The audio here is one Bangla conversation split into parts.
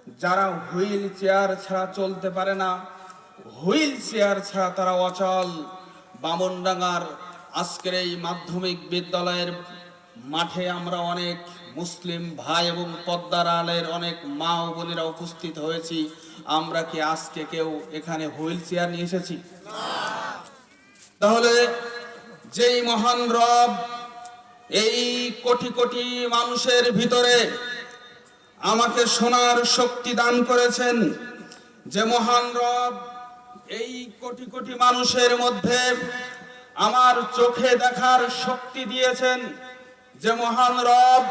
যারা হুইল চেয়ার ছাড়া চলতে পারে না, হুইল চেয়ার ছাড়া তারা অচল। বামনডাঙ্গার আজকের এই মাধ্যমিক বিদ্যালয়ের মাঠে আমরা অনেক মুসলিম ভাই এবং পদ্মার আলের অনেক মা ও বোনেরা উপস্থিত হয়েছি। আমরা কি আজকে কেউ এখানে হুইল চেয়ার নিয়ে এসেছি? তাহলে যেই মহান রব এই কোটি কোটি মানুষের ভিতরে আমাকে শোনার শক্তি দান করেছেন, যে মহান রব এই কোটি কোটি মানুষের মধ্যে আমার চোখে দেখার শক্তি দিয়েছেন, যে মহান রব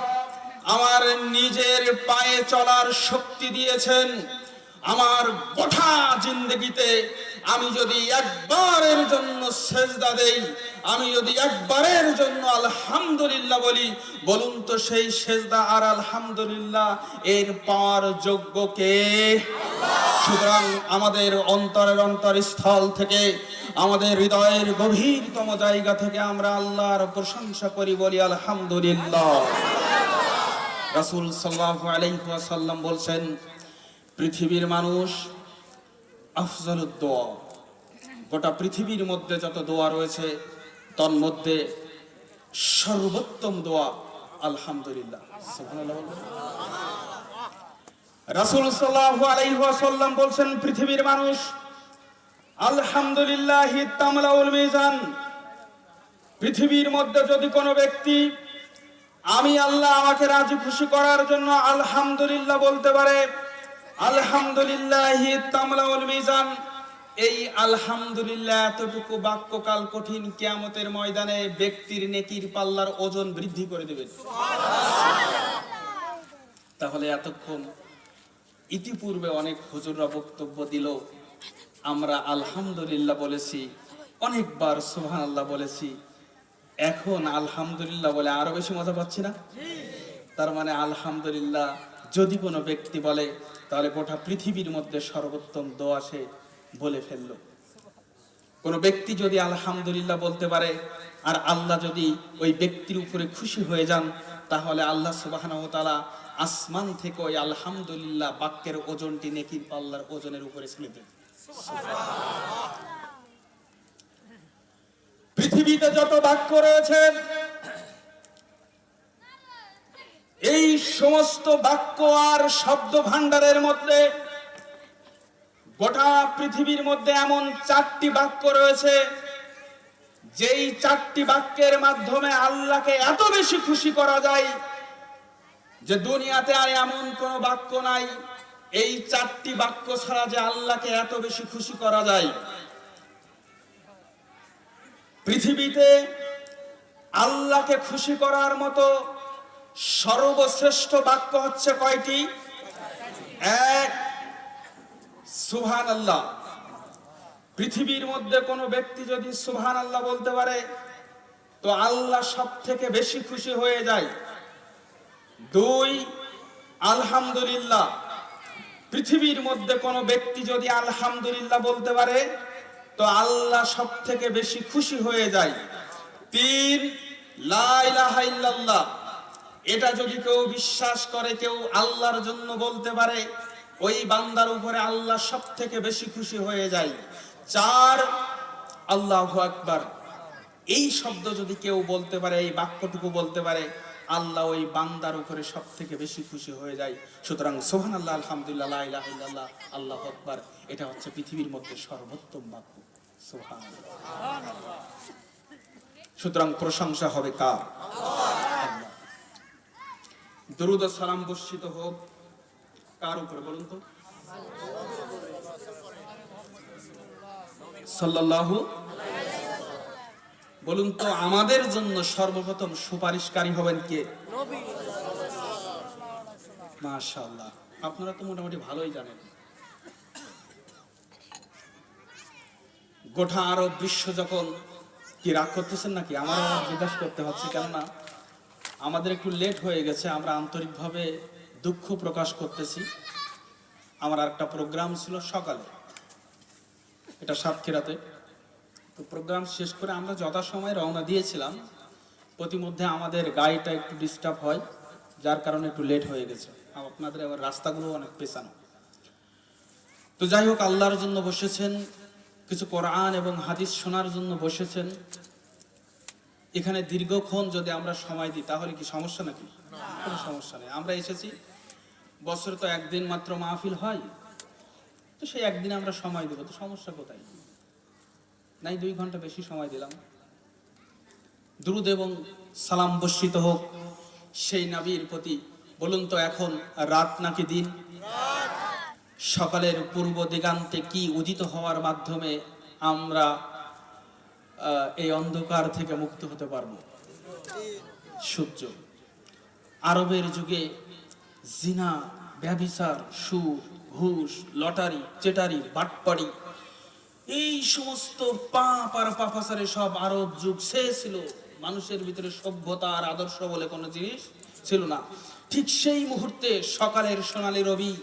আমার নিজের পায়ে চলার শক্তি দিয়েছেন, আমার গোটা জিন্দগিতে আমি যদি একবারের জন্য সেজদা দেই, আমি যদি একবারের জন্য আলহামদুলিল্লাহ বলি, বলুন তো সেই সেজদা আর আলহামদুলিল্লাহ এর পাওয়ার যোগ্য কে? সুতরাং আমাদের অন্তরের অন্তরস্থল থেকে, আমাদের হৃদয়ের গভীরতম জায়গা থেকে আমরা আল্লাহর প্রশংসা করি, বলি আলহামদুলিল্লাহ। রাসূল সাল্লাল্লাহু আলাইহি ওয়াসাল্লাম বলছেন, পৃথিবীর মানুষ আফজালুদ দোয়া, গোটা পৃথিবীর মধ্যে যত দোয়া রয়েছে তার মধ্যে সর্বোত্তম দোয়া আলহামদুলিল্লাহ। সুবহানাল্লাহ। রাসূল সাল্লাল্লাহু আলাইহি ওয়াসাল্লাম বলছেন, পৃথিবীর মানুষ আলহামদুলিল্লাহি তামলাউল মিজান। পৃথিবীর মধ্যে যদি কোনো ব্যক্তি আমি আল্লাহ আমাকে রাজি খুশি করার জন্য আলহামদুলিল্লাহ বলতে পারে, আলহামদুলিল্লাহি তামলাউল মিজান, এই আলহামদুলিল্লাহ এতটুকু বাক্যকাল কঠিন কিয়ামতের ময়দানে ব্যক্তির নেকির পাল্লার ওজন বৃদ্ধি করে দেবে। তাহলে এতক্ষণ ইতিপূর্বে অনেক হুজুররা বক্তব্য দিল, আমরা আলহামদুলিল্লাহ বলেছি, অনেকবার সুবহানাল্লাহ বলেছি, এখন আলহামদুলিল্লাহ বলে আরো বেশি মজা পাচ্ছি না? তার মানে আলহামদুলিল্লাহ যদি কোনো ব্যক্তি বলে, তাহলে গোটা পৃথিবীর মধ্যে সর্বোত্তম দোয়া সে বলে ফেলল। কোনো ব্যক্তি যদি আলহামদুলিল্লাহ বলতে পারে আর আল্লাহ যদি ওই ব্যক্তির উপরে খুশি হয়ে যান, তাহলে আল্লাহ সুবহানাহু ওয়া তাআলা আসমান থেকে ওই আলহামদুলিল্লাহ বাক্যের ওজনটি নেকির পাল্লার ওজনের উপরে ছেড়ে দেন। পৃথিবীতে যত বাক্য রয়েছে, এই সমস্ত বাক্য আর শব্দ ভান্ডারের মধ্যে গোটা পৃথিবীর মধ্যে এমন 4টি বাক্য রয়েছে, যেই 4টি বাক্যের মাধ্যমে আল্লাহকে এত বেশি খুশি করা যায় যে দুনিয়াতে আর এমন কোন বাক্য নাই এই 4টি বাক্য ছাড়া যে আল্লাহকে এত বেশি খুশি করা যায়। পৃথিবীতে আল্লাহকে খুশি করার মতো সর্বশ্রেষ্ঠ বাক্য হচ্ছে কয়টি? এক, সুবহানাল্লাহ। পৃথিবীর মধ্যে কোনো ব্যক্তি যদি সুবহানাল্লাহ বলতে পারে তো আল্লাহ সব থেকে বেশি খুশি হয়ে যায়। 2, আলহামদুলিল্লাহ। পৃথিবীর মধ্যে কোনো ব্যক্তি যদি আলহামদুলিল্লাহ বলতে পারে তো আল্লাহ সব থেকে বেশি খুশি হয়ে যায়। 3, লা ইলাহা ইল্লাল্লাহ। এটা যদি কেউ বিশ্বাস করে, কেউ আল্লাহর জন্য বলতে পারে, ওই বান্দার উপরে আল্লাহ সব থেকে বেশি খুশি হয়ে যায়। 4, আল্লাহু আকবার। এই শব্দ যদি কেউ বলতে পারে, এই বাক্যটুকু বলতে পারে, আল্লাহ ওই বান্দার উপরে সব থেকে বেশি খুশি হয়ে যায়। সুতরাং সুবহানাল্লাহ, আলহামদুলিল্লাহ, লা ইলাহা ইল্লাল্লাহ, আল্লাহু আকবার, এটা হচ্ছে পৃথিবীর মধ্যে সর্বোত্তম বাক্য। সুবহানাল্লাহ। সুতরাং প্রশংসা হবে কার? আল্লাহ। দরুদ ও সালাম বর্ষিত হোক কার উপরে বলুন তো? সাল্লাল্লাহু। বলুন তো আমাদের জন্য সর্বপ্রথম সুপারিশকারী হবেন কে? নবী। মাশাআল্লাহ, আপনারা তো মোটামুটি ভালোই জানেন। গোটা আরব বিশ্ব যখন, কি রাগ করতেছেন নাকি? আমার জিজ্ঞাসা করতে হচ্ছে, কেননা আমাদের একটু লেট হয়ে গেছে। আমরা আন্তরিকভাবে দুঃখ প্রকাশ করতেছি। আমার একটা প্রোগ্রাম ছিল সকালে, এটা সাতক্ষীরাতে। তো প্রোগ্রাম শেষ করে আমরা যথাসময়ে রওনা দিয়েছিলাম। প্রতিমধ্যে আমাদের গাড়িটা একটু ডিস্টার্ব হয়, যার কারণে একটু লেট হয়ে গেছে। আপনাদের আবার রাস্তাগুলো অনেক পেছানো। তো যাই হোক, আল্লাহর জন্য বসেছেন, কিছু কোরআন এবং হাদিস শোনার জন্য বসেছেন। এখানে দীর্ঘক্ষণ যদি আমরা সময় দিই তাহলে কি সমস্যা নাকি? কোনো সমস্যা নেই। আমরা এসেছি, বছরে তো একদিন মাত্র মাহফিল হয়, তো সেই একদিনে আমরা সময় দেবো, তো সমস্যা কোথায়? নাই 2 ঘন্টা বেশি সময় দিলাম। দুরূদ এবং সালাম বর্ষিত হোক সেই নবীর প্রতি। বলুন তো, এখন রাত নাকি দিন? সকালের পূর্ব দিগান্তে কি উদিত হওয়ার মাধ্যমে আমরা এই অন্ধকার থেকে মুক্ত হতে পারবো? সূর্য। আরবের যুগে জিনা, ব্যভিচার, সুদ, ঘুষ, লটারি, চেটারি, বাটপাড়ি, এই সমস্ত পাপ আর পাপাচারে সব আরব যুগ শেষ ছিল। মানুষের ভিতরে সভ্যতা আর আদর্শ বলে কোনো জিনিস ছিল না। ঠিক সেই মুহূর্তে সকালের সোনালী রবি,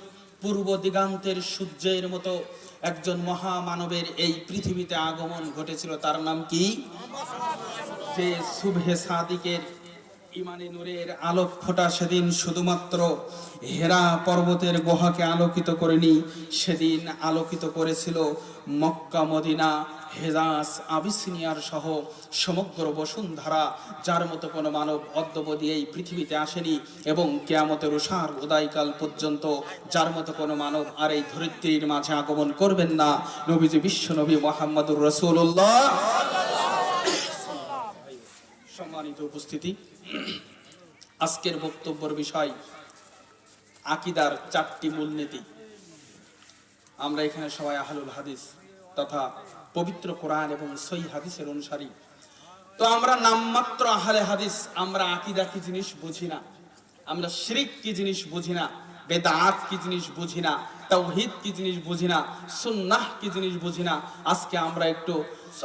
পূর্ব দিগান্তের সূর্যের মতো একজন মহামানবের এই পৃথিবীতে আগমন ঘটেছিল। তার নাম কি? যে সুবহে সাদিকের ইমানি নূরের আলোক ফোটা সেদিন শুধুমাত্র হেরা পর্বতের গুহাকে আলোকিত করেনি, সেদিন আলোকিত করেছিল মক্কা, মদিনা, হেজাজ, আবিসিনিয়ার সহ সমগ্র বসুন্ধরা। যার মতো কোনো মানব অদ্যাবধি এই পৃথিবীতে আসেনি এবং কিয়ামতের উষার উদয়কাল পর্যন্ত যার মতো কোনো মানব আর এই ধরিত্রীর মাঝে আগমন করবেন না। নবীজি বিশ্ব নবী মুহাম্মদুর রাসূলুল্লাহ। সম্মানিত উপস্থিতি, আজকের বক্তব্যের বিষয় আকীদার 4টি মূলনীতি। আমরা এখানে সবাই আহলুল হাদিস তথা পবিত্র কোরআন এবং সহিহ হাদিসের অনুসারী। তো আমরা নামমাত্র আহলে হাদিস, আমরা আকীদা কি জিনিস বুঝি না, আমরা শিরক কি জিনিস বুঝি না, বেদাত কি জিনিস বুঝি না, তাওহীদ কি জিনিস বুঝি না, সুন্নাহ কি জিনিস বুঝি না। আজকে আমরা একটু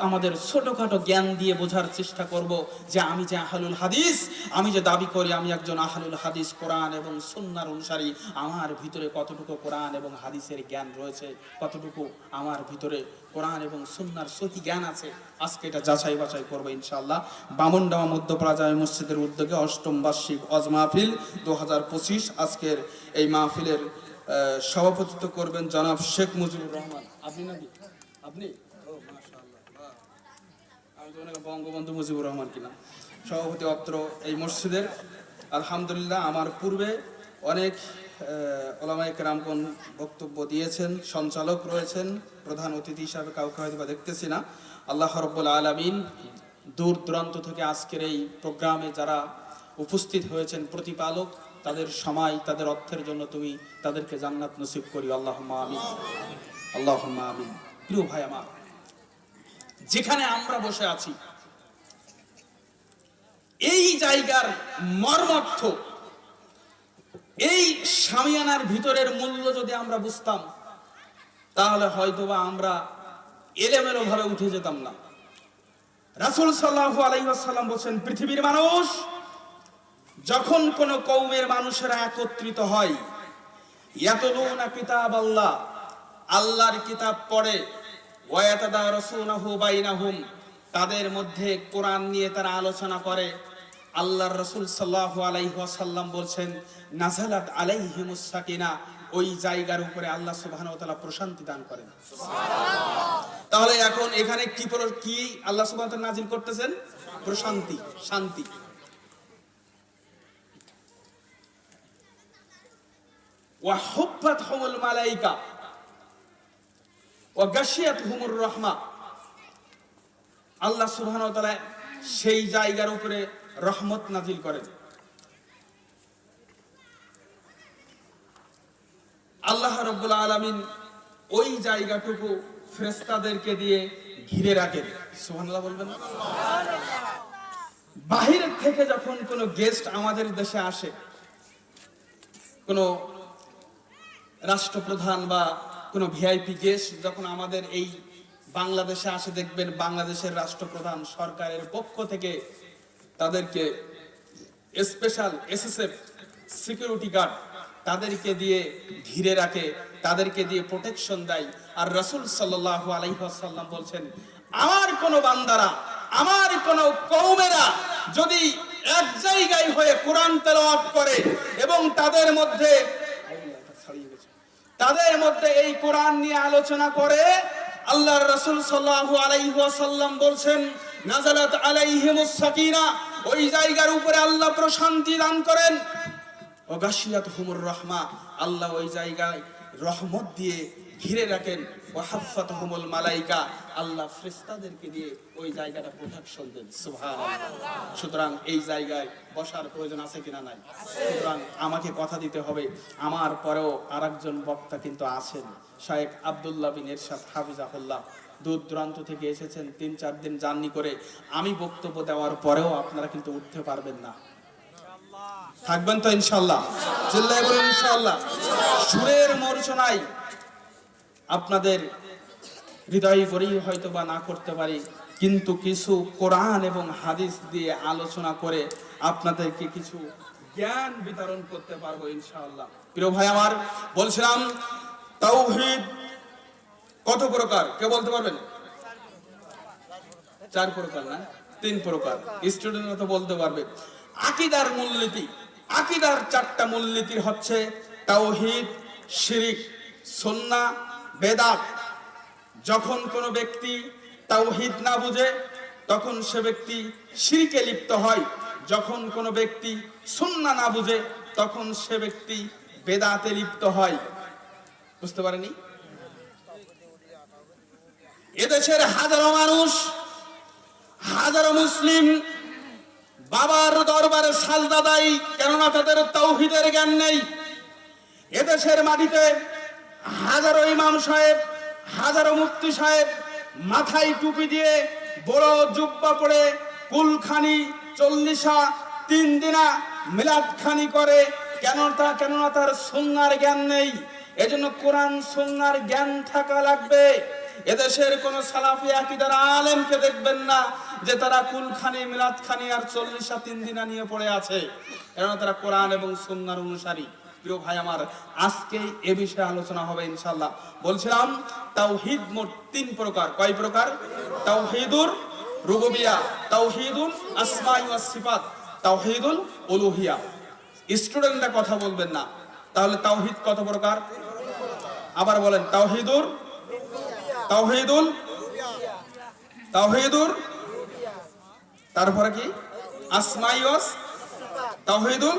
আমাদের ছোটখাটো জ্ঞান দিয়ে বোঝার চেষ্টা করব যে আমি যে আহলুল হাদিস, আমি যে দাবি করি আমি একজন আহলুল হাদিস, কোরআন এবং সুন্নাহর অনুসারী, আমার ভিতরে কতটুকু কোরআন এবং হাদিসের জ্ঞান রয়েছে, কতটুকু আমার ভিতরে কোরআন এবং সুন্নাহর সহি জ্ঞান আছে। আজকে এটা যাচাই বাছাই করবো ইনশাআল্লাহ। বামনডাঙ্গা মধ্যপাড়া জামে মসজিদের উদ্যোগে 8ম বার্ষিক ওয়াজ মাহফিল 2025। আজকের এই মাহফিলের সভাপতিত্ব করবেন জনাব শেখ মুজিবুর রহমান। আপনি নাকি? আপনি? ও মাশাআল্লাহ, বাহ! আমি তো মনে করি বঙ্গবন্ধু মুজিবুর রহমান কিনা। সভাপতি অত্র এই মসজিদের। আলহামদুলিল্লাহ, আমার পূর্বে অনেক ওলামায়ে কেরামগণ বক্তব্য দিয়েছেন, সঞ্চালক রয়েছেন, প্রধান অতিথি হিসাবে কাউকে হয়তো বা দেখতেছি না। আল্লাহ রাব্বুল আলামিন দূর দূরান্ত থেকে আজকের এই প্রোগ্রামে যারা উপস্থিত হয়েছেন, প্রতিপালক তাদের সময়, তাদের অর্থের জন্য তুমি তাদেরকে জান্নাত নসিব করি, আল্লাহুম্মা আমিন, আল্লাহুম্মা আমিন। প্রিয় ভাই আমার, যেখানে আমরা বসে আছি এই জায়গার মর্মার্থ, এই শামিয়ানার ভিতরের মূল্য যদি আমরা বুঝতাম তাহলে হয়তোবা আমরা এলোমেলো ভাবে উঠে যেতাম না। রাসূল সাল্লাল্লাহু আলাইহি ওয়াসাল্লাম বলেন, পৃথিবীর মানুষ যখন কোন কওমের মানুষেরা একত্রিত হয়, ইয়াতুলুনা কিতাবাল্লাহ, আল্লাহর কিতাব পড়ে, ওয়া ইয়াতাদারাসুনাহু বাইনাহুম, তাদের মধ্যে কোরআন নিয়ে তারা আলোচনা করে। আল্লাহর রাসূল সাল্লাল্লাহু আলাইহি ওয়াসাল্লাম বলেন, নাযালাত আলাইহিমুস সাকিনা, ওই জায়গার উপরে আল্লাহ সুবহানাহু ওয়া তাআলা প্রশান্তি দান করেন। সুবহানাল্লাহ। তাহলে এখন এখানে কি আল্লাহ সুবহানাহু ওয়া তাআলা নাজিল করতেছেন? প্রশান্তি, শান্তি। ওয়া হুফাতহুমুল মালায়েকা ওয়া গাশিয়াতহুমুর রাহমা, আল্লাহ সুবহানাহু ওয়া তাআলা সেই জায়গার উপরে রহমত নাজিল করেন। আল্লাহ রাব্বুল আলামিন ওই জায়গাটুকু ফেরেশতাদেরকে দিয়ে ঘিরে রাখেন। সুবহানাল্লাহ বলবেন? সুবহানাল্লাহ। বাহির থেকে যখন কোনো গেস্ট আমাদের দেশে আসে, কোনো রাষ্ট্রপ্রধান বা কোনো ভিআইপি গেস্ট যখন আমাদের এই বাংলাদেশে আসে, দেখবেন বাংলাদেশের রাষ্ট্রপ্রধান সরকারের পক্ষ থেকে তাদেরকে স্পেশাল এসএসএফ সিকিউরিটি গার্ড তাদেরকে দিয়ে ঘিরে রাখে, তাদেরকে দিয়ে প্রোটেকশন দেয়। আর রাসূল সাল্লাল্লাহু আলাইহি ওয়াসাল্লাম বলছেন, আমার কোন বান্দারা, আমার কোন কওমেরা যদি এক জায়গায় হয়ে কোরআন তেলাওয়াত করে এবং তাদের মধ্যে হারিয়ে গেছে। তাদের মধ্যে এই কোরআন নিয়ে আলোচনা করে আল্লাহর রাসূল সাল্লাল্লাহু আলাইহি ওয়াসাল্লাম বলছেন, নাযালাত আলাইহিমুস সাকিনা, ওই জায়গার উপরে আল্লাহ প্রশান্তি দান করেন। ও গাশিয়াতুহুমুর রাহমা, আল্লাহ ওই জায়গায় রহমত দিয়ে ঘিরে রাখেন। ও হাফফাতুহুমুল মালাইকা, আল্লাহ ফেরেশতাদেরকে দিয়ে ওই জায়গাটা প্রোটেকশন দেন। সুবহানাল্লাহ। সুতরাং এই জায়গায় বসার প্রয়োজন আছে কিনা? নাই। সুতরাং আমাকে কথা দিতে হবে। আমার পরেও আরেকজন বক্তা কিন্তু আছেন, শায়েখ আব্দুল্লাহ বিন ইরশাদ হাফিজাহুল্লাহ। দূর দূরান্ত থেকে এসেছেন, ৩-৪ দিন জার্নি করে। আমি বক্তব্য দেওয়ার পরেও আপনারা কিন্তু উঠতে পারবেন না। থাকবেন তো ইনশাআল্লাহ? চিল্লায়ে বলুন ইনশাআল্লাহ। সুরের মূর্ছনায় আপনাদের হৃদয় ভরেই হয়তো বা না করতে পারি, কিন্তু কিছু কোরআন এবং হাদিস দিয়ে আলোচনা করে আপনাদেরকে কিছু জ্ঞান বিতরণ করতে পারবো ইনশাআল্লাহ। প্রিয় ভাই আমার, বলছিলাম তাওহীদ কত প্রকার কে বলতে পারবেন? 4 প্রকার না 3 প্রকার। স্টুডেন্টরা তো বলতে পারবে। আকীদার মূলনীতি, আকীদার 4টা মূলনীতি হচ্ছে তাওহীদ, শিরক, সুন্নাহ, বেদাত। যখন কোনো ব্যক্তি তাওহীদ না বুঝে তখন সে ব্যক্তি শিরকে লিপ্ত হয়। যখন কোনো ব্যক্তি সুন্নাহ না বুঝে তখন সে ব্যক্তি বেদাতে লিপ্ত হয়। বুঝতে পারেনি? এদেশের হাজারো মানুষ, হাজারো মুসলিম বাবার দরবারে সাজদা দেয়, কেননা তাদের তাওহীদের জ্ঞান নেই। এদেশের মাটিতে হাজারো ইমাম সাহেব, হাজারো মুফতি সাহেব মাথায় টুপি দিয়ে বড় জুব্বা পরে কুলখানি, চল্লিশা, 3 দিনা মিলাদখানি করে, কেননা তার সুন্নাহর জ্ঞান নেই। এজন্য কোরআন সুন্নাহর জ্ঞান থাকা লাগবে। এদেশের কোন সালাফি আকীদার আলেমকে দেখবেন না যে তারা কুলখানি, মিলাদখানি আর 40 3 দিনা নিয়ে পড়ে আছে, কারণ তারা কোরআন এবং সুন্নাহর অনুসারী। প্রিয় ভাই আমার, আজকে এই বিষয়ে আলোচনা হবে ইনশাআল্লাহ। বলছিলাম তাওহীদ মোট 3 প্রকার। কয় প্রকার? তাওহীদুর রুবুবিয়া, তাওহীদুল আসমাই ওয়াস সিফাত, তাওহীদুল উলুহিয়া। স্টুডেন্টরা কথা বলবেন না। তাহলে তাওহীদ কত প্রকার? আবার বলেন। তাওহীদুর তারপরে কি? আসমাই ওয়াস, তাওহীদুল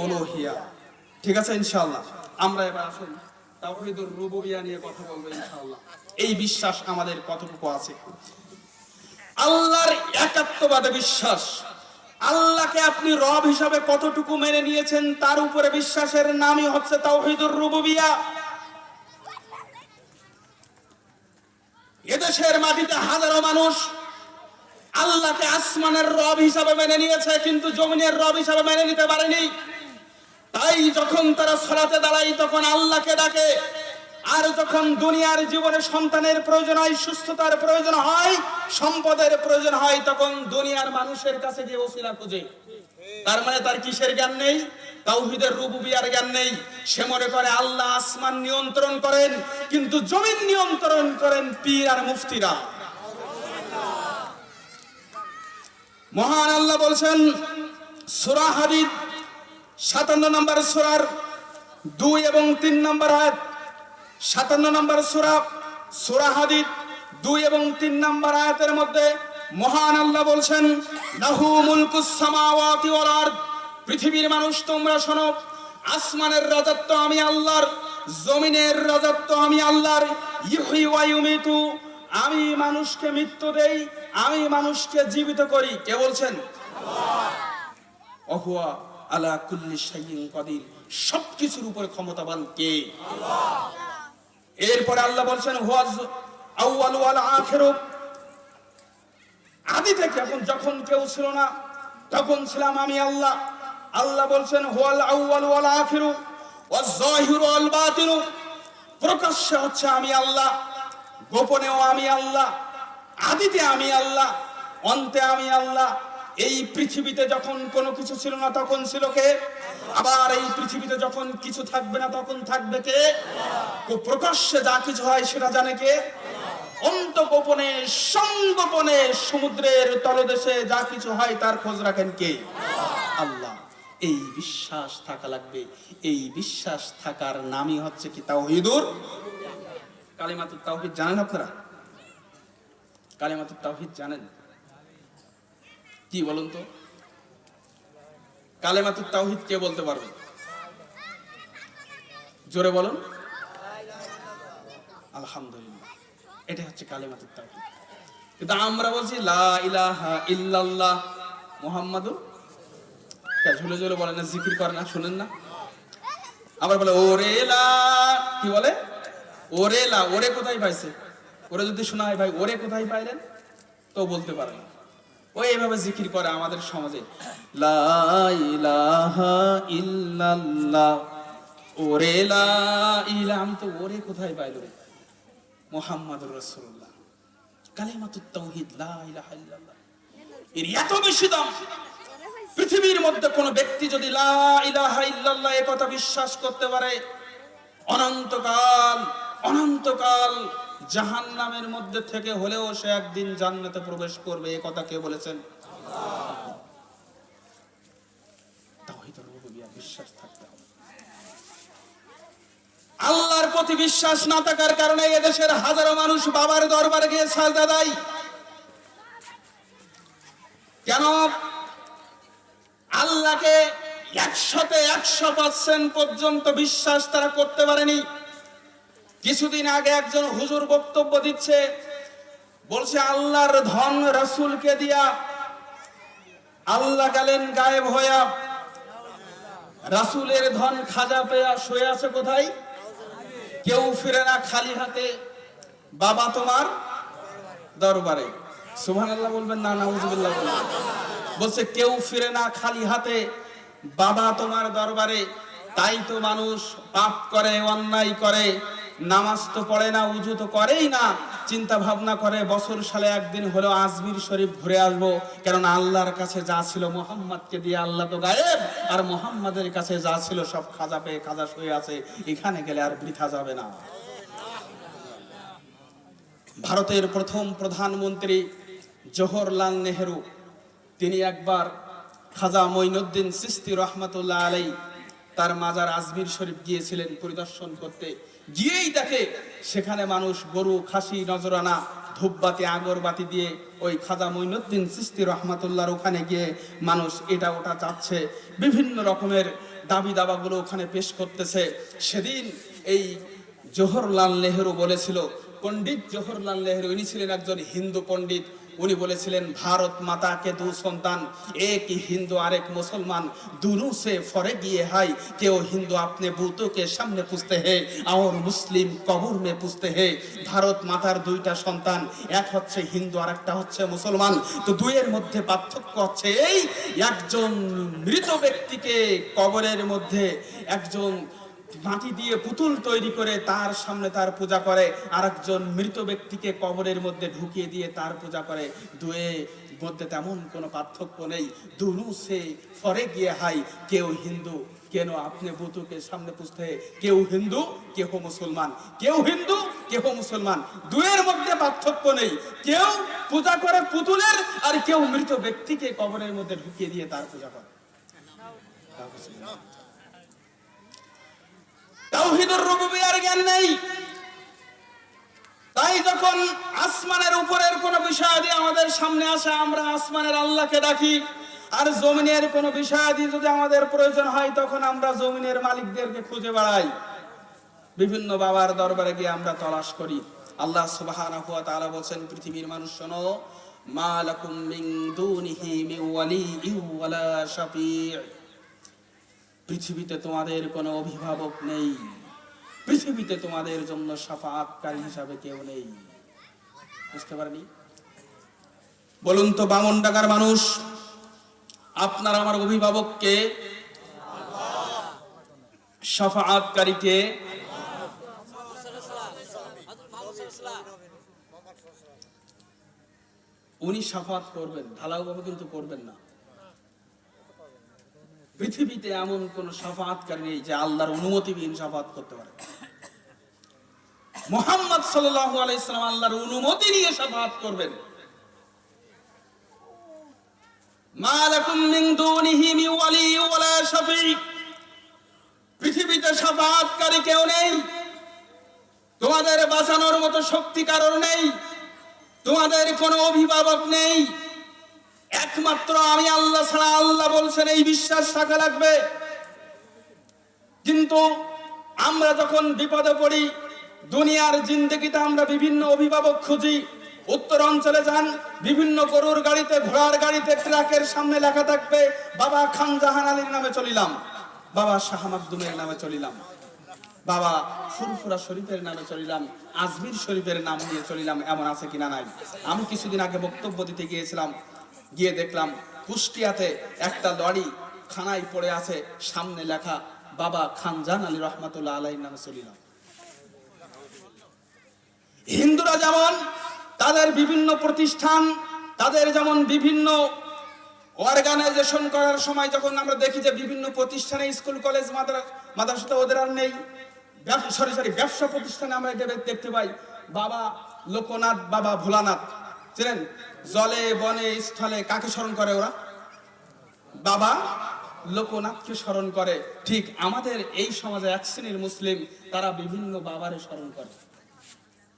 উলুহিয়া। ঠিক আছে ইনশাআল্লাহ। আমরা এবার আসুন তাওহীদুর রুবুবিয়া নিয়ে কথা বলবো ইনশাআল্লাহ। এই বিশ্বাস আমাদের কতটুকু আছে? আল্লাহর একাত্মবাদে বিশ্বাস। আল্লাহকে আপনি রব হিসাবে কতটুকু মেনে নিয়েছেন তার উপরে বিশ্বাসের নামই হচ্ছে তাওহীদুর রুবুবিয়া। এদেশের মাটিতে হাজারো মানুষ আল্লাহকে আসমানের রব হিসাবে মেনে নিয়েছে, কিন্তু জমিনের রব হিসাবে মেনে নিতে পারেনি। তাই যখন তারা সালাতে দাঁড়ায় তখন আল্লাহকে ডাকে, আর যখন দুনিয়ার জীবনে সন্তানের প্রয়োজন হয়, সুস্থতার প্রয়োজন হয়, সম্পদের প্রয়োজন হয়, তখন দুনিয়ার মানুষের কাছে গিয়ে ওসিলা খুঁজে। তার মানে তার কিসের জ্ঞান নেই? তাওহীদের রুবুবিয়ার জ্ঞান নেই। সে মনে করে আল্লাহ আসমান নিয়ন্ত্রণ করেন, কিন্তু জমিন নিয়ন্ত্রণ করেন পীর আর মুফতিরা। মহান আল্লাহ বলছেন সূরা হাদীদ 57 নম্বর সূরার 2 এবং 3 নম্বর আয়াত। 57 নম্বর সূরা হাদীদ 2 এবং 3 নম্বর আয়াতের মধ্যে মহান আল্লাহ বলছেন, লাহু মুলকুস সামাওয়াতি ওয়াল আরদ, পৃথিবীর মানুষ তোমরা শোনো, আসমানের রাজত্ব আমি আল্লাহর, জমিনের রাজত্ব আমি আল্লাহর। ইহয়ি ওয়া ইউমিতু, আমি মানুষকে মৃত্যু দেই, আমি মানুষকে জীবিত করি। কে বলছেন? আল্লাহ। ওহুয়া আলা কুল্লি শাইইন কাদির, সবকিছুর উপরে ক্ষমতাবান কে? আল্লাহ। এরপরে আল্লাহ বলছেন হুয়াজ আউয়ালু ওয়াল আখিরু, আদি থেকে এখন যখন কেউ ছিল না তখন ছিলাম আমি আল্লাহ। আল্লাহ বলছেন হুয়াল আউয়ালু ওয়াল আখিরু ওয়াজ যাহিরু ওয়াল বাতিনু, প্রকাশ্যে হচ্ছে আমি আল্লাহ, গোপনেও আমি আল্লাহ, আদিতে আমি আল্লাহ, অন্তে আমি আল্লাহ। এই পৃথিবীতে যখন কোনো কিছু ছিল না তখন ছিল কে? আবার এই পৃথিবীতে যখন কিছু থাকবে না তখন থাকবে কে? প্রকাশ্যে যা কিছু হয় সেটা জানে কে? অন্ত গোপনে, সংগোপনে, সমুদ্রের তলদেশে যা কিছু হয় তার খোঁজ রাখেন কে? আল্লাহ। এই বিশ্বাস থাকা লাগবে। এই বিশ্বাস থাকার নামই হচ্ছে কি তাওহীদুর কালিমাতুত তাওহীদ। জানেন আপনারা কালিমাতুত তাওহীদ জানেন কি বলুন তো? কালিমাতুত তাওহীদ কে বলতে পারবে? জোরে বলুন। আলহামদুলিল্লাহ, এটা হচ্ছে কালিমাতুত তাওহীদ। কিন্তু আমরা বলছি লা ইলাহা ইল্লাল্লাহ মুহাম্মাদুর, ঝুলে ঝুলে বলে না, জিকির করে না, শুনেন না? আবার বলে ওরে লা, কি বলে? ওরে লা, ওরে কোথায় পাইছে? ওরে যদি শোনা হয় ভাই ওরে কোথায় পাইলেন, তো বলতে পারে না। ওই এইভাবে জিকির করে আমাদের সমাজে, লা ইলাহা ইল্লাল্লাহ, ওরে লা ইলাহা। আমি তো ওরে কোথায় পাইল রে? মুহাম্মাদুর রাসূলুল্লাহ, কালিমাতুত তাওহীদ, লা ইলাহা ইল্লাল্লাহ, এর এত বেশি দাম। পৃথিবীর মধ্যে কোন ব্যক্তি যদি লা ইলাহা ইল্লাল্লাহ এই কথা বিশ্বাস করতে পারে, অনন্তকাল অনন্তকাল জাহান্নামের মধ্যে থেকে হলেও সে একদিন জান্নাতে প্রবেশ করবে। এই কথা কে বলেছেন? তাওহীদুর রুবুবিয়্যাহ বিশ্বাস থাকতে হবে। আল্লাহর প্রতি বিশ্বাস না থাকার কারণে এদেশের হাজারো মানুষ বাবার দরবারে গিয়ে সাজদা দেয়। কেন? আল্লাহকে 100% পর্যন্ত বিশ্বাস তারা করতে পারেনি। কিছুদিন আগে একজন হুজুর বক্তব্য দিচ্ছে, বলছে আল্লাহর ধন রাসূলকে দিয়া, আল্লাহ গেলেন গায়েব হইয়া, রাসূলের ধন খাজা পেয়া শুয়ে আছে কোথায়? কেউ ফিরে না খালি হাতে, বাবা তোমার দরবারে। সুবহানাল্লাহ বলবেন না নাউজুবিল্লাহ বলবেন? বলছে কেউ ফিরে না খালি হাতে, বাবা তোমার দরবারে। তাই তো মানুষ পাপ করে, অন্যায় করে, নামাজ তো পড়ে না, উজু তো করেই না, চিন্তা ভাবনা করে বছর সালে একদিন হলো আজমির শরীফ ঘুরে আসবো। কেননা আল্লাহর কাছে যা ছিল মুহাম্মদকে দিয়ে, আল্লাহ তো গায়েব, আর মুহাম্মাদের কাছে যা ছিল সব খাজা পেয়ে খাজা শুয়ে আছে, এখানে গেলে আর বৃথা যাবে না। ভারতের প্রথম প্রধানমন্ত্রী জওহরলাল নেহেরু, তিনি একবার খাজা মঈনুদ্দিন চিশতি রহমাতুল্লাহ আলাইহি তার মাজার আজমির শরীফ গিয়েছিলেন পরিদর্শন করতে। গিয়েই দেখে সেখানে মানুষ গরু, খাসি, নজরানা, ধূপবাতি, আগরবাতি দিয়ে ওই খাজা মঈনুদ্দিন চিশতি রহমাতুল্লাহর ওখানে গিয়ে মানুষ এটা ওটা চাচ্ছে, বিভিন্ন রকমের দাবি দাবাগুলো ওখানে পেশ করতেছে। সেদিন এই জওহরলাল নেহেরু বলেছিল, পণ্ডিত জওহরলাল নেহেরু, ইনি ছিলেন একজন হিন্দু পণ্ডিত, উনি বলেছিলেন ভারত মাতা কে দু সন্তান, এক হিন্দু আর এক মুসলমান, दोनों से फर्क ये है कि वो हिंदू अपने बूतों के सामने पूछते हैं और मुस्लिम कब्र में पूछते हैं। ভারত মাতার দুইটা সন্তান, এক হচ্ছে হিন্দু আর একটা হচ্ছে মুসলমান। তো দুইয়ের মধ্যে পার্থক্য হচ্ছে এই, একজন মৃত ব্যক্তিকে কবরের মধ্যে একজন মাটি দিয়ে পুতুল তৈরি করে তার সামনে তার পূজা করে, আর একজন মৃত ব্যক্তিকে কবরের মধ্যে ঢুকিয়ে দিয়ে তার পূজা করে। দুয়ের মধ্যে তেমন কোনো পার্থক্য নেই। দুনু সে ফরে গিয়ে হাই, কেউ হিন্দু কেন আপনি বুতুকে সামনে পুছতে, কেউ হিন্দু কেউ মুসলমান, কেউ হিন্দু কেউ মুসলমান, দুয়ের মধ্যে পার্থক্য নেই। কেউ পূজা করে পুতুলের, আর কেউ মৃত ব্যক্তিকে কবরের মধ্যে ঢুকিয়ে দিয়ে তার পূজা করে। তাওহীদুর রুবুবিয়্যার জ্ঞান নেই। তাই যখন আসমানের উপরের কোন বিষয়াদি আমাদের সামনে আসে, আমরা আসমানের আল্লাহকে ডাকি, আর জমিনের কোন বিষয়াদি যদি আমাদের প্রয়োজন হয়, তখন আমরা জমিনের মালিকদেরকে খুঁজে বেড়াই। বিভিন্ন বাবার দরবারে গিয়ে আমরা তলাশ করি। আল্লাহ সুবহানাহু ওয়া তাআলা বলেন, পৃথিবীর মানুষ শোনো, মা লাকুম মিন দুনিহি মিন ওয়ালিয়্যিন ওয়ালা শাফি', পৃথিবীতে তোমাদের কোনো অভিভাবক নেই, পৃথিবীতে তোমাদের জন্য শাফাআতকারী হিসাবে কেউ নেই। বুঝতে পারেনি? বলুন তো বামনডাঙ্গার মানুষ, আপনার আমার অভিভাবক কে? শাফাআতকারী কে? উনি শাফাআত করবেন, ঢালাওভাবে কিন্তু করবেন না। পৃথিবীতে এমন কোন শাফাআতকারী নেই যে আল্লাহর অনুমতি বিহীন শাফাআত করতে পারে। মুহাম্মদ সাল্লাল্লাহু আলাইহি সাল্লাম আল্লাহর অনুমতি নিয়ে শাফাআত করবেন। মা লাকুম মিন দুনিহি মিন ওয়ালি ওয়ালা শাফি, পৃথিবীতে শাফাআতকারী কেউ নেই, তোমাদের বাঁচানোর মতো শক্তি কারোর নেই, তোমাদের কোনো অভিভাবক নেই, একমাত্র আমি আল্লাহ ছাড়া। আল্লাহ বলছেন এই বিশ্বাস থাকা লাগবে। কিন্তু আমরা যখন বিপদে পড়ি, দুনিয়ার জিন্দেগিতে আমরা বিভিন্ন অভিভাবক খুঁজি। উত্তর অঞ্চলে যান, বিভিন্ন গরুর গাড়িতে, ঘোড়ার গাড়িতে, ট্রাকের সামনে লেখা থাকবে বাবা খান জাহান আলীর নামে চলিলাম, বাবা শাহ মাকদুমের নামে চলিলাম, বাবা ফুরফুরা শরীফের নামে চলিলাম, আজমির শরীফের নাম নিয়ে চলিলাম। এমন আছে কিনা নাই? আমি কিছুদিন আগে বক্তব্য দিতে গিয়েছিলাম, গিয়ে দেখলাম কুষ্টিয়াতে একটা লরি খানায় পড়ে আছে, সামনে লেখা বাবা খানজান আলী রহমাতুল্লাহ আলাইহির নামে চলিলাম। হিন্দুরা যেমন তাদের বিভিন্ন প্রতিষ্ঠান, তাদের যেমন বিভিন্ন অর্গানাইজেশন করার সময় যখন আমরা দেখি যে বিভিন্ন প্রতিষ্ঠানে, স্কুল কলেজ মাদ্রাসা ওদের আর নেই, ব্যবসা প্রতিষ্ঠানে আমরা দেখতে পাই বাবা লোকনাথ, বাবা ভোলানাথ। চিনেন? জলে বনে স্থলে কাকে স্মরণ করে ওরা? বাবা লোকনাথকে স্মরণ করে। ঠিক আমাদের এই সমাজে এক শ্রেণীর মুসলিম, তারা বিভিন্ন বাবারে স্মরণ করে।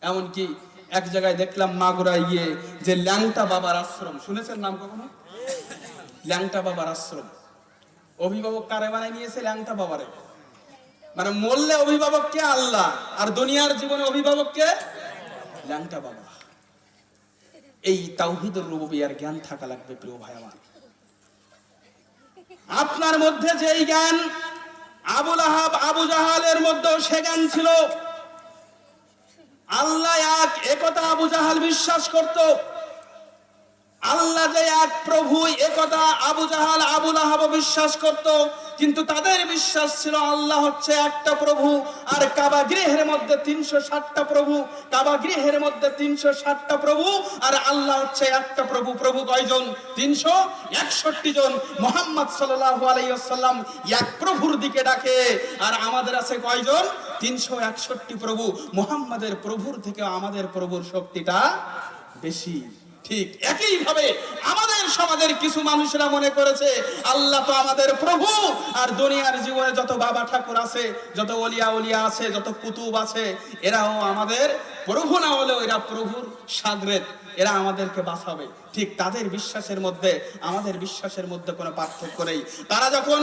এমনকি এক জায়গায় দেখলাম মাগুরায় গিয়ে যে ল্যাংটা বাবার আশ্রম, শুনেছেন নাম কখনো? ল্যাংটা বাবার আশ্রম। অভিভাবক কারে বানায় নিয়েছে? ল্যাংটা বাবারে। মানে মরলে অভিভাবককে আল্লাহ, আর দুনিয়ার জীবনে অভিভাবককে ল্যাংটা বাবা। এই তাওহীদুর রুবুবিয়্যার জ্ঞান থাকা লাগবে প্রিয় ভাই আমার। আপনার মধ্যে যেই জ্ঞান আবুল আহাব আবু জাহালের মধ্যেও সে জ্ঞান ছিল। আল্লাহ এক, একথা আবু জাহাল বিশ্বাস করত। আল্লাহ যে এক প্রভু, একথা আবু জাহাল আবুল আহাব বিশ্বাস করত। কিন্তু তাদের বিশ্বাস ছিল আল্লাহ হচ্ছে একটা প্রভু, আর কাবা গৃহের মধ্যে 360টা প্রভু, কাবা গৃহের মধ্যে 360টা প্রভু, আর আল্লাহ হচ্ছে একটা প্রভু। প্রভু কয়জন? 361 জন। মুহাম্মদ সাল্লাল্লাহু আলাইহি ওয়াসাল্লাম এক প্রভুর দিকে ডাকে, আর আমাদের আছে কয়জন? 361 প্রভু। মুহাম্মাদের প্রভুর থেকে আমাদের প্রভুর শক্তিটা বেশি। ঠিক একইভাবে আমাদের সমাজের কিছু মানুষরা মনে করেছে আল্লাহ তো আমাদের প্রভু, আর দুনিয়ার জীবনে যত বাবা ঠাকুর আছে, যত ওলিয়া উলিয়া আছে, যত কুতুব আছে, এরাও আমাদের প্রভু না হলেও এরা প্রভুর সাগরেদ, এরা আমাদেরকে বাঁচাবে। ঠিক তাদের বিশ্বাসের মধ্যে আমাদের বিশ্বাসের মধ্যে কোনো পার্থক্য নেই। তারা যখন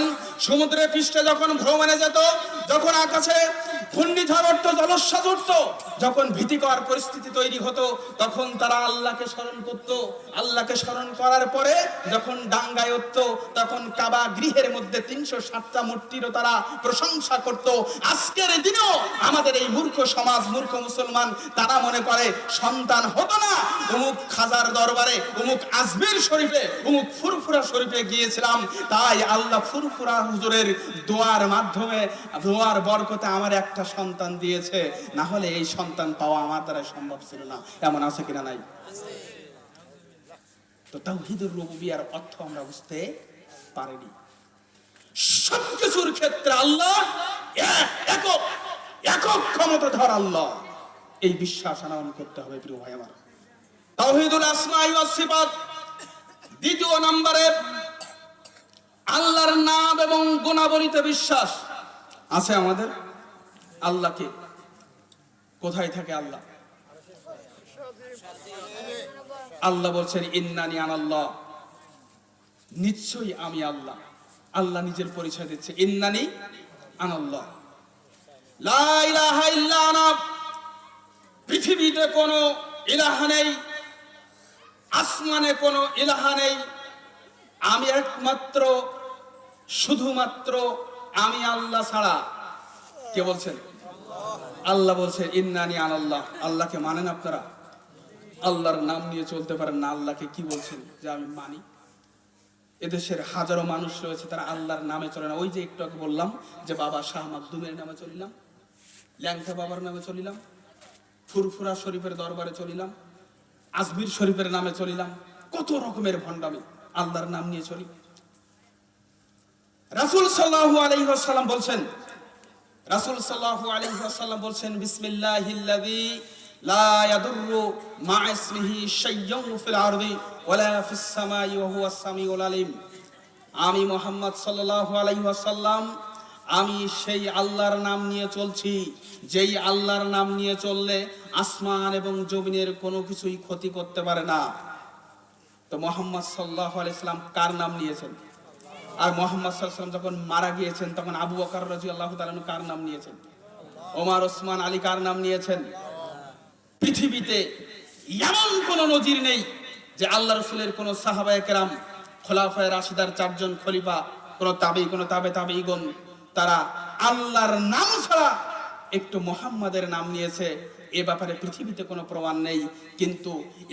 সমুদ্রের পৃষ্ঠে যখন ভ্রমণে যেত, যখন আকাশে ঘূর্ণিঝড় উঠত, জলোচ্ছ্বাস উঠত, যখন ভীতিকর পরিস্থিতি তৈরি হতো, তখন তারা আল্লাহকে স্মরণ করত। আল্লাহকে স্মরণ করার পরে যখন দাঙ্গায় উঠত, তখন কাবা গৃহের মধ্যে 360টা মূর্তিরও তারা প্রশংসা করত। আজকের দিনেও আমাদের এই মূর্খ সমাজ, মূর্খ মুসলমান, তারা মনে করে সন্তান হতো না, অমুক খাজার দরবারে, অমুক আজমির শরীফে, অমুক ফুরফুরা শরীফে গিয়েছিলাম, তাই আল্লাহ ফুরফুরা হুজুরের দোয়ার মাধ্যমে, দোয়ার বরকতে আমার একটা সন্তান দিয়েছে, না হলে এই সন্তান পাওয়া আমার দ্বারা সম্ভব ছিল না। এমন আছে কিনা নাই? তো তাওহীদুর রুবুবিয়্যার অর্থ আমরা বুঝতে পারিনি। সবকিছুর ক্ষেত্রে আল্লাহ একক, একক ক্ষমতাধর আল্লাহ, এই বিশ্বাস আনয়ন করতে হবে প্রিয় ভাই আমার। তাওহীদুল আসমাই ওয়াস সিফাত, দ্বিতীয় নম্বরে আল্লাহর নাম এবং গুণাবলীতে বিশ্বাস আছে আমাদের। আল্লাহকে কোথায় থাকে? আল্লাহ, আল্লাহ বলছেন ইন্নানি আনাল্লাহ, নিশ্চয়ই আমি আল্লাহ। আল্লাহ নিজের পরিচয় দিচ্ছে ইন্নানি আনাল্লাহ, লা ইলাহা ইল্লা আনা, পৃথিবীতে কোনো ইলাহা নেই, আসমানে কোনো ইলাহা নেই, আমি একমাত্র, শুধুমাত্র আমি আল্লাহ ছাড়া। কে বলছেন? আল্লাহ বলছেন ইন্নানি আনাল্লাহ। আল্লাহকে মানেন আপনারা? আল্লাহর নাম নিয়ে চলতে পারেন না, আল্লাহকে কি বলছেন যে আমি মানি? এদেশের হাজারো মানুষ রয়েছে তারা আল্লাহর নামে চলে না। ওই যে একটু আগে বললাম যে বাবা শাহ মাকদুমের নামে চলিলাম, ল্যাংটা বাবার নামে চলিলাম, ফুরফুরা শরীফের দরবারে চলিলাম, আজমির শরীফের নামে চলিলাম, কত রকমের ভণ্ডামি, আল্লাহর নাম নিয়ে চলি। রাসূল সাল্লাল্লাহু আলাইহি ওয়াসাল্লাম বলছেন, রাসূল সাল্লাল্লাহু আলাইহি ওয়াসাল্লাম বলছেন বিসমিল্লাহিল্লাযী লা ইয়াদুররু মা ইসমিহি শাইয়্যুন ফিল আরদি ওয়ালা ফিস সামাই ওয়া হুয়াস সামিউল আলিম। আমি মুহাম্মদ সাল্লাল্লাহু আলাইহি ওয়াসাল্লাম আমি সেই আল্লাহর নাম নিয়ে চলছি, যেই আল্লাহর নাম নিয়ে চললে আসমান এবং জমিনের কোনো কিছুই ক্ষতি করতে পারে না। তো মুহাম্মদ সাল্লাল্লাহু আলাইহি সাল্লাম কার নাম নিয়েছেন? আর মুহাম্মদ সাল্লাল্লাহু আলাইহি সাল্লাম যখন মারা গিয়েছেন তখন আবু বকর রাদিয়াল্লাহু তাআলা আনহু কার নাম নিয়েছেন? ওমর, ওসমান, আলী কার নাম নিয়েছেন? পৃথিবীতে এমন কোন নজির নেই যে আল্লাহ রাসূলের কোন সাহাবায়ে কেরাম, খোলাফায়ে রাশিদার 4 জন খলিফা, কোন তাবেঈ, কোন তাবেঈগণ তারা আল্লাহর নাম ছাড়া একটু মুহাম্মাদের নাম নিয়েছে। এ ব্যাপারে পৃথিবীতে কোনো প্রমাণ নেই। কিন্তু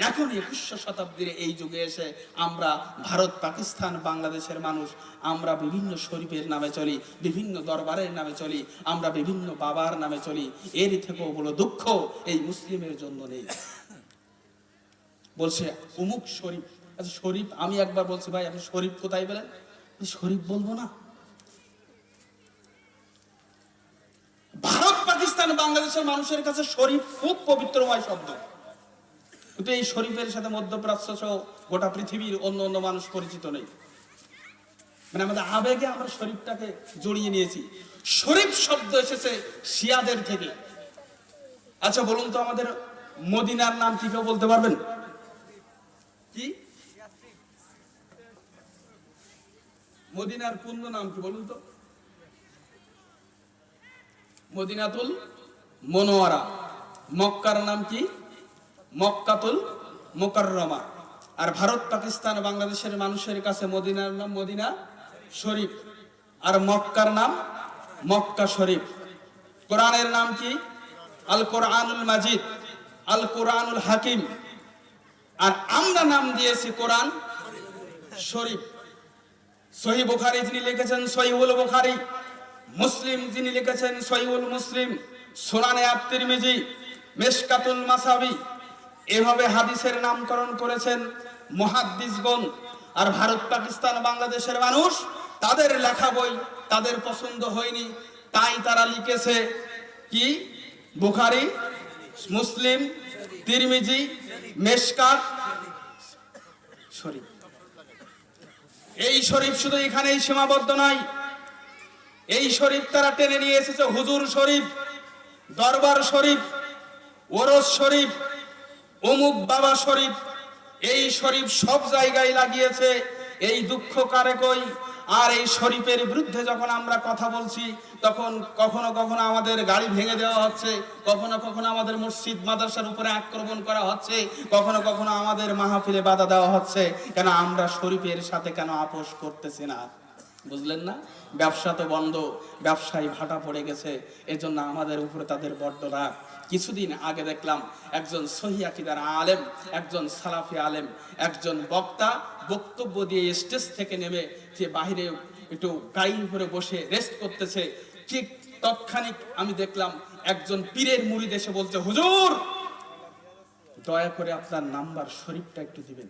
এখন 21 শতাব্দীর এই যুগে এসে আমরা ভারত, পাকিস্তান, বাংলাদেশের মানুষ আমরা বিভিন্ন শরীফের নামে চলি, বিভিন্ন দরবারের নামে চলি, আমরা বিভিন্ন বাবার নামে চলি। এর থেকেও বড় দুঃখ এই মুসলিমের জন্য নেই। বলছে অমুক শরীফ। আচ্ছা শরীফ, আমি একবার বলছি ভাই আপনি শরীফ কোথায় পেলেন? শরীফ বলবো না। ভারত, পাকিস্তান, বাংলাদেশের মানুষের কাছে শরীফ খুব পবিত্রময় শব্দ, কিন্তু এই শরীফের সাথে মধ্যপ্রাচ্য সহ গোটা পৃথিবীর অন্য অন্য মানুষ পরিচিত নেই। মানে আমাদের আবেগে আমরা শরীফটাকে জড়িয়ে নিয়েছি। শরীফ শব্দ এসেছে শিয়াদের থেকে। আচ্ছা বলুন তো আমাদের মদিনার নাম কি কেউ বলতে পারবেন? কি মদিনার পূর্ণ নাম কি বলুন তো? মদিনাতুল মুনাওয়ারা। মক্কার নাম কি? মক্কাতুল মুকাররমা। আর ভারত, পাকিস্তান, বাংলাদেশের মানুষের কাছে মদিনার নাম মদিনা শরীফ, আর মক্কার নাম মক্কা শরীফ। কোরআনের নাম কি? আল কোরআনুল মাজিদ, আল কোরআনুল হাকিম। আর আমরা নাম দিয়েছি কোরআন শরীফ। সহিহ বুখারী যিনি লিখেছেন সহিহুল বুখারী, মুসলিম যিনি লিখেছেন সহিহুল মুসলিম, সুনানে আত-তিরমিজি, মিশকাতুল মাসাবি, এভাবে হাদিসের নামকরণ করেছেন মুহাদ্দিসগণ। আর ভারত, পাকিস্তান, বাংলাদেশের মানুষ তাদের লেখা বই তাদের পছন্দ হয়নি, তাই তারা লিখেছে কি? বুখারী, মুসলিম, তিরমিজি, মিশকাত শরীফ। এই শরীফ শুধু এখানেই সীমাবদ্ধ নয়, এই শরীফ তারা টেনে নিয়ে এসেছে হুজুর শরীফ, দরবার শরীফ, ওরস শরীফ, অমুক বাবা শরীফ। এই শরীফ সব জায়গায় লাগিয়েছে। এই দুঃখ কারে কই? আর এই শরীফের বিরুদ্ধে যখন আমরা কথা বলছি তখন কখনো কখনো আমাদের গাড়ি ভেঙে দেওয়া হচ্ছে, কখনো কখনো আমাদের মসজিদ মাদ্রাসার উপরে আক্রমণ করা হচ্ছে, কখনো কখনো আমাদের মাহফিলে বাধা দেওয়া হচ্ছে। কেন আমরা শরীফের সাথে কেন আপোষ করতেছি না? বুঝলেন না? ব্যবসা তো বন্ধ, ব্যবসায় ভাটা পড়ে গেছে, এজন্য আমাদের উপরে তাদের বড্ড রাগ। কিছুদিন আগে দেখলাম একজন সহিহ আকীদার আলেম, একজন সালাফি আলেম, একজন বক্তা বক্তব্য দিয়ে স্টেজ থেকে নেমে যে বাইরে একটু গাড়ির উপরে বসে রেস্ট করতেছে, ঠিক তৎক্ষণিক আমি দেখলাম একজন পীরের মুরিদ এসে বলছে, হুজুর দয়া করে আপনার নাম্বার শরীফটা একটু দিবেন।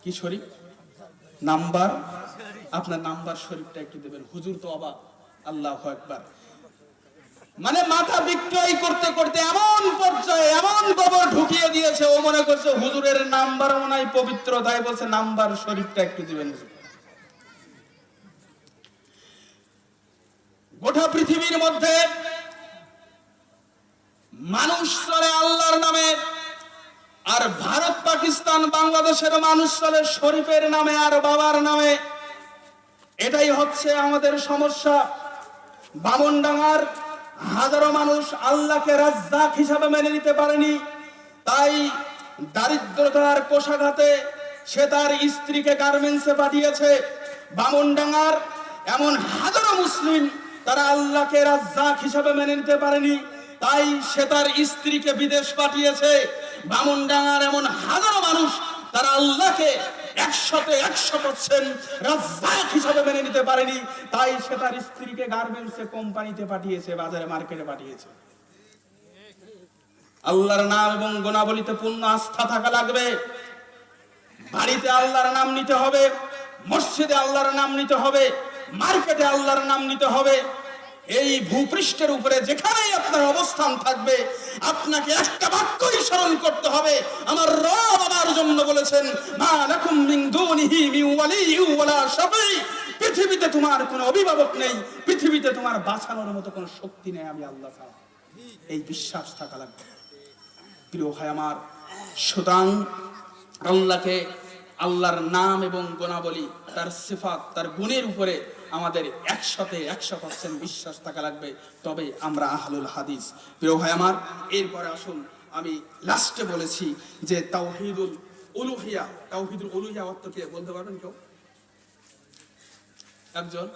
কি শরীফ? নাম্বার, আপনার নাম্বার শরীফটা একটু দেবেন। হুজুর তো অবাক, আল্লাহু আকবার। মানে মাথা বিক্রয় করতে করতে এমন পর্যায়ে এমন গোবর ঢুকিয়ে দিয়েছে, ও মনে করছে হুজুরের নাম্বার মনে হয় পবিত্র, তাই বলছে নাম্বার শরীফটা একটু দিবেন। গোটা পৃথিবীর মধ্যে মানুষ চলে আল্লাহর নামে, আর ভারত, পাকিস্তান, বাংলাদেশের মানুষ চলে শরীফের নামে আর বাবার নামে। এটাই হচ্ছে আমাদের সমস্যা। বামনডাঙ্গার হাজারো মানুষ আল্লাহকে রাজ্জাক হিসাবে মেনে নিতে পারেনি, তাই দারিদ্রতার কোষাঘাতে সে তার স্ত্রীকে গার্মেন্টসে পাঠিয়েছে। বামনডাঙ্গার এমন হাজারো মুসলিম তারা আল্লাহকে রাজ্জাক হিসাবে মেনে নিতে পারেনি, তাই সে তার স্ত্রীকে বিদেশ পাঠিয়েছে। বামনডাঙ্গার এমন হাজারো মানুষ তারা আল্লাহকে 100% রাজ্জাক হিসাবে মেনে নিতে পারেনি, তাই সে তার স্ত্রীকে গার্মেন্টসে, কোম্পানিতে পাঠিয়েছে, বাজারে, মার্কেটে পাঠিয়েছে। আল্লাহর নাম এবং গুণাবলীতে পূর্ণ আস্থা থাকা লাগবে। বাড়িতে আল্লাহর নাম নিতে হবে, মসজিদে আল্লাহর নাম নিতে হবে, মার্কেটে আল্লাহর নাম নিতে হবে। এই ভূপৃষ্ঠের উপরে যেখানেই আপনার অবস্থান থাকবে, আপনাকে একটা বাক্যই স্মরণ করতে হবে, আমার রব আমার জন্য বলেছেন, মা লাকুম মিন দুনিহি মিন ওয়ালিয়্যিন ওয়ালা শাফী। পৃথিবীতে তোমার কোনো অভিভাবক নেই, পৃথিবীতে তোমার বাঁচানোর মতো কোনো শক্তি নেই, আমি আল্লাহ ছাড়া। এই বিশ্বাস থাকা লাগবে প্রিয় ভাই আমার। সুতরাং আল্লাহকে, আল্লাহর নাম এবং গুণাবলী, তার সিফাত, তার গুণের উপরে আমাদের 100% বিশ্বাস থাকা লাগবে, তবে আমরা আহলুল হাদিস। প্রিয় ভাই আমার, এরপরে আসুন, আমি লাস্টে বলেছি যে তাওহীদুল উলুহিয়া, তাওহীদুল উলুহিয়া অর্থ কি বলতে পারবেন কেউ একজন?